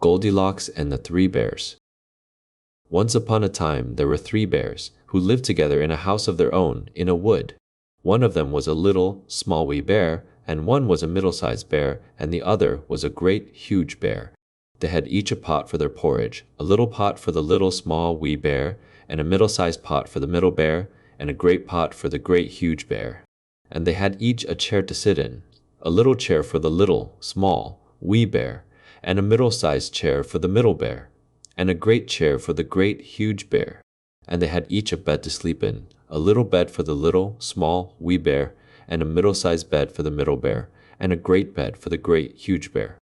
Goldilocks and the Three Bears. Once upon a time there were three bears who lived together in a house of their own in a wood. One of them was a little, small wee bear, and one was a middle-sized bear, and the other was a great, huge bear. They had each a pot for their porridge, a little pot for the little, small wee bear, and a middle-sized pot for the middle bear, and a great pot for the great, huge bear. And they had each a chair to sit in, a little chair for the little, small, wee bear, and a middle-sized chair for the middle bear, and a great chair for the great, huge bear. And they had each a bed to sleep in, a little bed for the little, small, wee bear, and a middle-sized bed for the middle bear, and a great bed for the great, huge bear.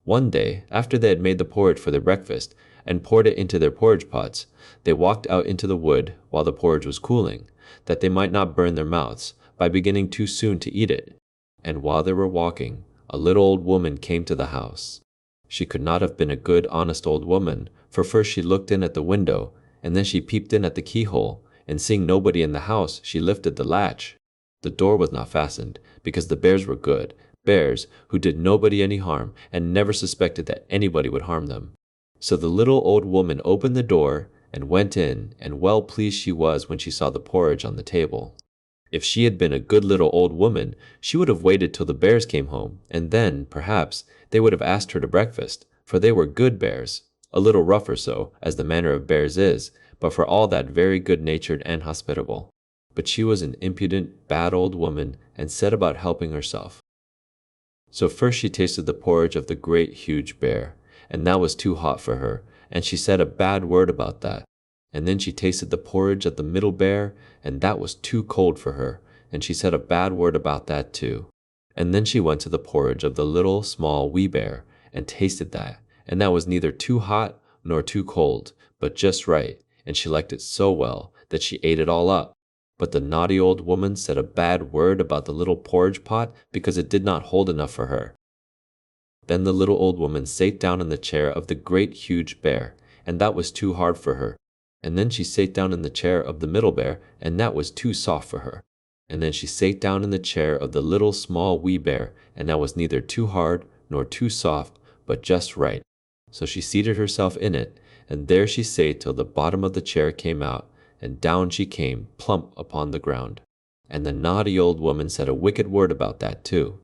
One day, after they had made the porridge for their breakfast and poured it into their porridge pots, they walked out into the wood while the porridge was cooling, that they might not burn their mouths by beginning too soon to eat it. And while they were walking, a little old woman came to the house. She could not have been a good, honest old woman, for first she looked in at the window, and then she peeped in at the keyhole, and seeing nobody in the house, she lifted the latch. The door was not fastened, because the bears were good, bears who did nobody any harm and never suspected that anybody would harm them. So the little old woman opened the door and went in, and well pleased she was when she saw the porridge on the table. If she had been a good little old woman, she would have waited till the bears came home, and then, perhaps, they would have asked her to breakfast, for they were good bears, a little rough or so, as the manner of bears is, but for all that very good-natured and hospitable. But she was an impudent, bad old woman, and set about helping herself. So first she tasted the porridge of the great, huge bear, and that was too hot for her, and she said a bad word about that. And then she tasted the porridge of the middle bear, and that was too cold for her, and she said a bad word about that too. And then she went to the porridge of the little, small, wee bear, and tasted that, and that was neither too hot nor too cold, but just right, and she liked it so well that she ate it all up. But the naughty old woman said a bad word about the little porridge pot because it did not hold enough for her. Then the little old woman sate down in the chair of the great, huge bear, and that was too hard for her. And then she sate down in the chair of the middle bear, and that was too soft for her. And then she sate down in the chair of the little, small, wee bear, and that was neither too hard nor too soft, but just right. So she seated herself in it, and there she sate till the bottom of the chair came out, and down she came, plump upon the ground. And the naughty old woman said a wicked word about that too.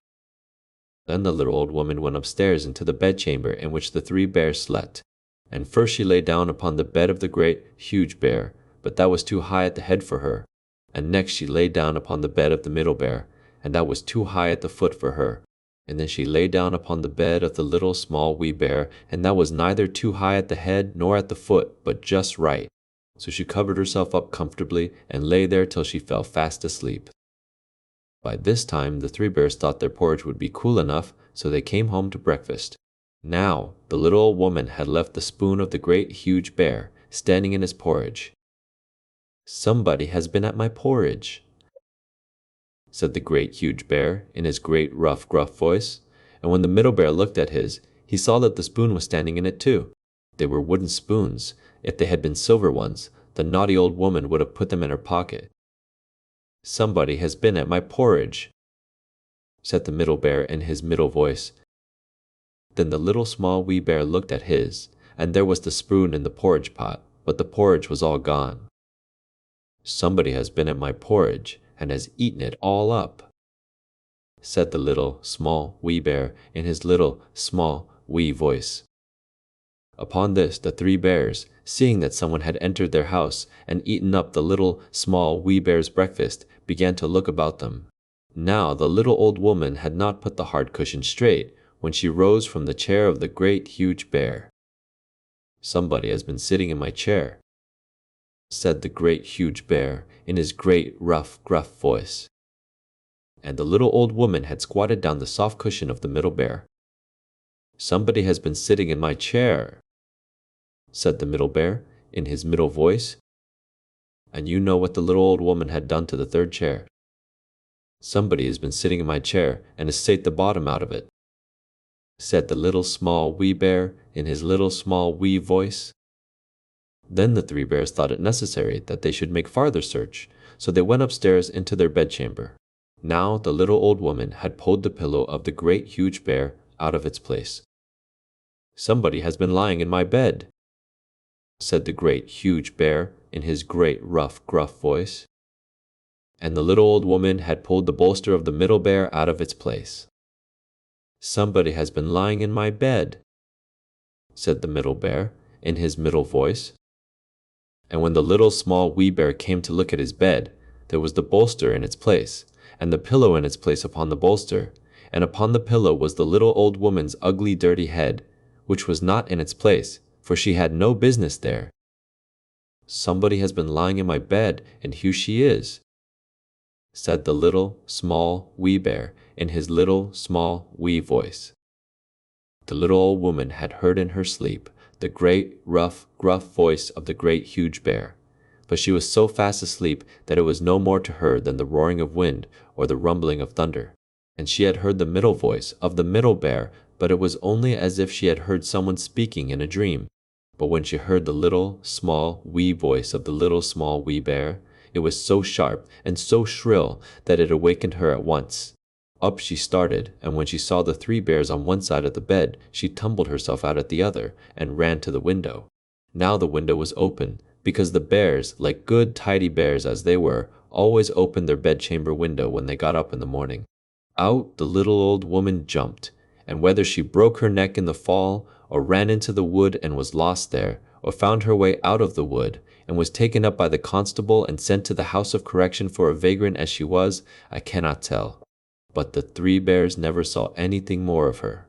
Then the little old woman went upstairs into the bedchamber in which the three bears slept. And first she lay down upon the bed of the great, huge bear, but that was too high at the head for her. And next she lay down upon the bed of the middle bear, and that was too high at the foot for her. And then she lay down upon the bed of the little, small, wee bear, and that was neither too high at the head nor at the foot, but just right. So she covered herself up comfortably and lay there till she fell fast asleep. By this time the three bears thought their porridge would be cool enough, so they came home to breakfast. Now the little old woman had left the spoon of the great, huge bear standing in his porridge. "Somebody has been at my porridge," said the great, huge bear in his great, rough, gruff voice. And when the middle bear looked at his, he saw that the spoon was standing in it too. They were wooden spoons. If they had been silver ones, the naughty old woman would have put them in her pocket. "Somebody has been at my porridge," said the middle bear in his middle voice. Then the little, small, wee bear looked at his, and there was the spoon in the porridge pot, but the porridge was all gone. "Somebody has been at my porridge and has eaten it all up," said the little, small, wee bear in his little, small, wee voice. Upon this the three bears, seeing that someone had entered their house and eaten up the little, small, wee bear's breakfast, began to look about them. Now the little old woman had not put the hard cushion straight when she rose from the chair of the great, huge bear. "Somebody has been sitting in my chair," said the great, huge bear in his great, rough, gruff voice. And the little old woman had squatted down the soft cushion of the middle bear. "Somebody has been sitting in my chair," said the middle bear in his middle voice. And you know what the little old woman had done to the third chair. "Somebody has been sitting in my chair and has sate the bottom out of it," said the little, small, wee bear in his little, small, wee voice. Then the three bears thought it necessary that they should make farther search, so they went upstairs into their bedchamber. Now the little old woman had pulled the pillow of the great, huge bear out of its place. Somebody has been lying in my bed, said the great huge bear in his great rough gruff voice. And the little old woman had pulled the bolster of the middle bear out of its place. Somebody has been lying in my bed, said the middle bear in his middle voice. And when the little small wee bear came to look at his bed, there was the bolster in its place, and the pillow in its place upon the bolster, and upon the pillow was the little old woman's ugly dirty head, which was not in its place, for she had no business there. Somebody has been lying in my bed, and here she is, said the little small wee bear in his little small wee voice. The little old woman had heard in her sleep the great rough gruff voice of the great huge bear, but she was so fast asleep that it was no more to her than the roaring of wind or the rumbling of thunder. And she had heard the middle voice of the middle bear, but it was only as if she had heard someone speaking in a dream. But when she heard the little small wee voice of the little small wee bear, it was so sharp and so shrill that it awakened her at once. Up she started, and when she saw the three bears on one side of the bed, she tumbled herself out at the other, and ran to the window. Now the window was open, because the bears, like good tidy bears as they were, always opened their bedchamber window when they got up in the morning. Out the little old woman jumped, and whether she broke her neck in the fall, or ran into the wood and was lost there, or found her way out of the wood, and was taken up by the constable and sent to the house of correction for a vagrant as she was, I cannot tell. But the three bears never saw anything more of her.